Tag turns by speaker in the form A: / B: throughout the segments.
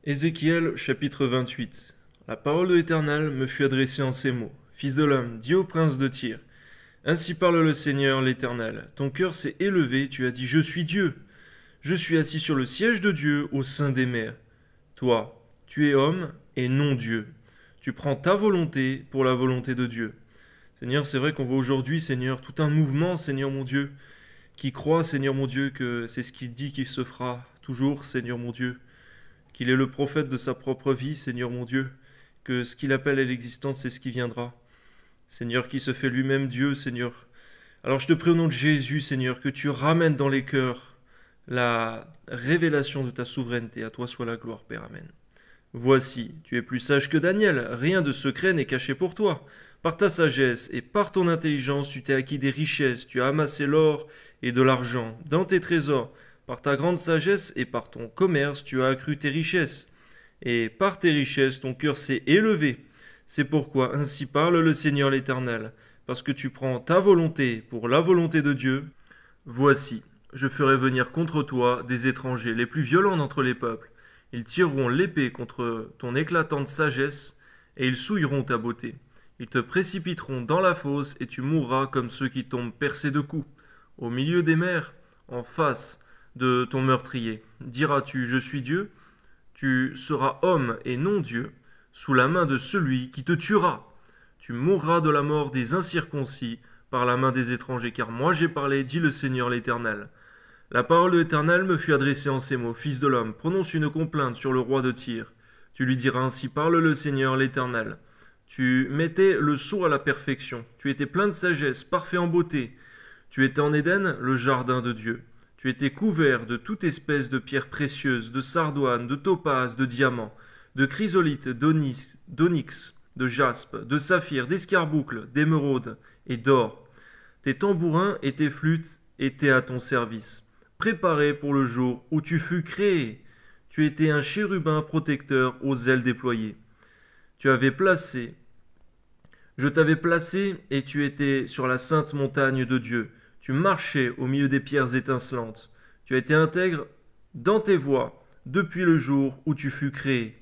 A: Ézéchiel chapitre 28. La parole de l'Éternel me fut adressée en ces mots. Fils de l'homme, dis au prince de Tyr. Ainsi parle le Seigneur l'Éternel. Ton cœur s'est élevé, tu as dit, je suis Dieu. Je suis assis sur le siège de Dieu au sein des mers. Toi, tu es homme et non Dieu. Tu prends ta volonté pour la volonté de Dieu. Seigneur, c'est vrai qu'on voit aujourd'hui, Seigneur, tout un mouvement, Seigneur mon Dieu, qui croit, Seigneur mon Dieu, que c'est ce qu'il dit qui se fera toujours, Seigneur mon Dieu, qu'il est le prophète de sa propre vie, Seigneur mon Dieu, que ce qu'il appelle à l'existence, c'est ce qui viendra. Seigneur, qui se fait lui-même Dieu, Seigneur. Alors je te prie au nom de Jésus, Seigneur, que tu ramènes dans les cœurs la révélation de ta souveraineté. À toi soit la gloire, Père. Amen. Voici, tu es plus sage que Daniel, rien de secret n'est caché pour toi. Par ta sagesse et par ton intelligence, tu t'es acquis des richesses, tu as amassé l'or et de l'argent dans tes trésors. Par ta grande sagesse et par ton commerce, tu as accru tes richesses. Et par tes richesses, ton cœur s'est élevé. C'est pourquoi ainsi parle le Seigneur l'Éternel, parce que tu prends ta volonté pour la volonté de Dieu. Voici, je ferai venir contre toi des étrangers, les plus violents d'entre les peuples. Ils tireront l'épée contre ton éclatante sagesse, et ils souilleront ta beauté. Ils te précipiteront dans la fosse, et tu mourras comme ceux qui tombent percés de coups. Au milieu des mers, en face de ton meurtrier, diras-tu, je suis Dieu? Tu seras homme et non Dieu, sous la main de celui qui te tuera. Tu mourras de la mort des incirconcis, par la main des étrangers, car moi j'ai parlé, dit le Seigneur l'Éternel. La parole de l'Éternel me fut adressée en ces mots. Fils de l'homme, prononce une complainte sur le roi de Tyr. Tu lui diras ainsi, parle le Seigneur l'Éternel. Tu mettais le sceau à la perfection. Tu étais plein de sagesse, parfait en beauté. Tu étais en Éden, le jardin de Dieu. Tu étais couvert de toute espèce de pierres précieuses, de sardoine, de topaze, de diamants, de chrysolite, d'onyx, de jaspe, de saphir, d'escarboucle, d'émeraude et d'or. Tes tambourins et tes flûtes étaient à ton service, préparés pour le jour où tu fus créé. Tu étais un chérubin protecteur aux ailes déployées. Je t'avais placé et tu étais sur la sainte montagne de Dieu. Tu marchais au milieu des pierres étincelantes. Tu as été intègre dans tes voies depuis le jour où tu fus créé.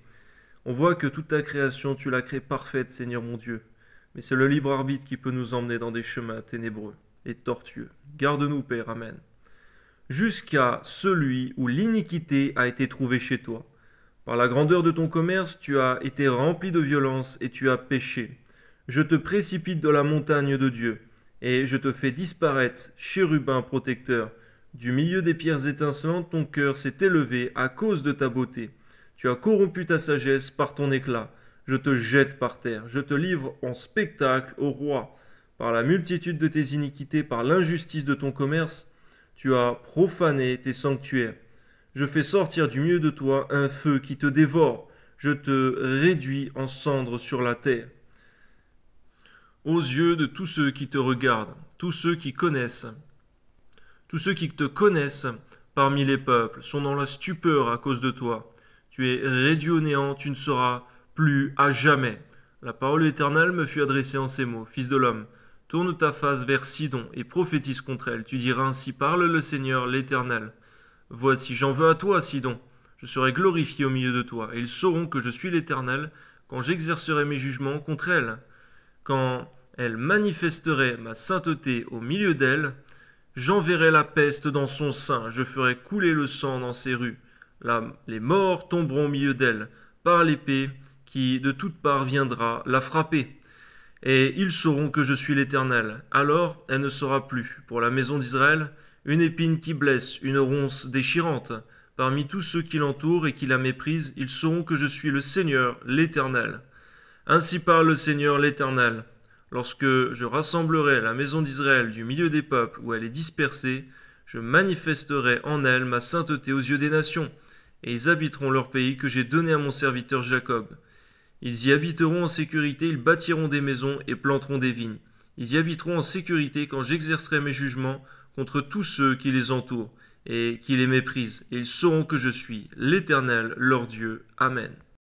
A: On voit que toute ta création, tu l'as créée parfaite, Seigneur mon Dieu. Mais c'est le libre arbitre qui peut nous emmener dans des chemins ténébreux et tortueux. Garde-nous, Père, Amen. Jusqu'à celui où l'iniquité a été trouvée chez toi. Par la grandeur de ton commerce, tu as été rempli de violence et tu as péché. Je te précipite de la montagne de Dieu, et je te fais disparaître, chérubin protecteur. Du milieu des pierres étincelantes, ton cœur s'est élevé à cause de ta beauté. Tu as corrompu ta sagesse par ton éclat. Je te jette par terre, je te livre en spectacle au roi. Par la multitude de tes iniquités, par l'injustice de ton commerce, tu as profané tes sanctuaires. Je fais sortir du milieu de toi un feu qui te dévore. Je te réduis en cendres sur la terre. Aux yeux de tous ceux qui te regardent, tous ceux qui te connaissent parmi les peuples, sont dans la stupeur à cause de toi. Tu es réduit au néant, tu ne seras plus à jamais. La parole éternelle me fut adressée en ces mots. Fils de l'homme, tourne ta face vers Sidon et prophétise contre elle. Tu diras ainsi, parle le Seigneur l'Éternel. Voici, j'en veux à toi, Sidon. Je serai glorifié au milieu de toi, et ils sauront que je suis l'Éternel quand j'exercerai mes jugements contre elle. Quand elle manifesterait ma sainteté au milieu d'elle, j'enverrai la peste dans son sein, je ferai couler le sang dans ses rues. Là, les morts tomberont au milieu d'elle, par l'épée qui de toutes parts viendra la frapper. Et ils sauront que je suis l'Éternel. Alors elle ne sera plus, pour la maison d'Israël, une épine qui blesse, une ronce déchirante. Parmi tous ceux qui l'entourent et qui la méprisent, ils sauront que je suis le Seigneur, l'Éternel. Ainsi parle le Seigneur, l'Éternel. Lorsque je rassemblerai la maison d'Israël du milieu des peuples où elle est dispersée, je manifesterai en elle ma sainteté aux yeux des nations, et ils habiteront leur pays que j'ai donné à mon serviteur Jacob. Ils y habiteront en sécurité, ils bâtiront des maisons et planteront des vignes. Ils y habiteront en sécurité quand j'exercerai mes jugements contre tous ceux qui les entourent et qui les méprisent, et ils sauront que je suis l'Éternel, leur Dieu. Amen.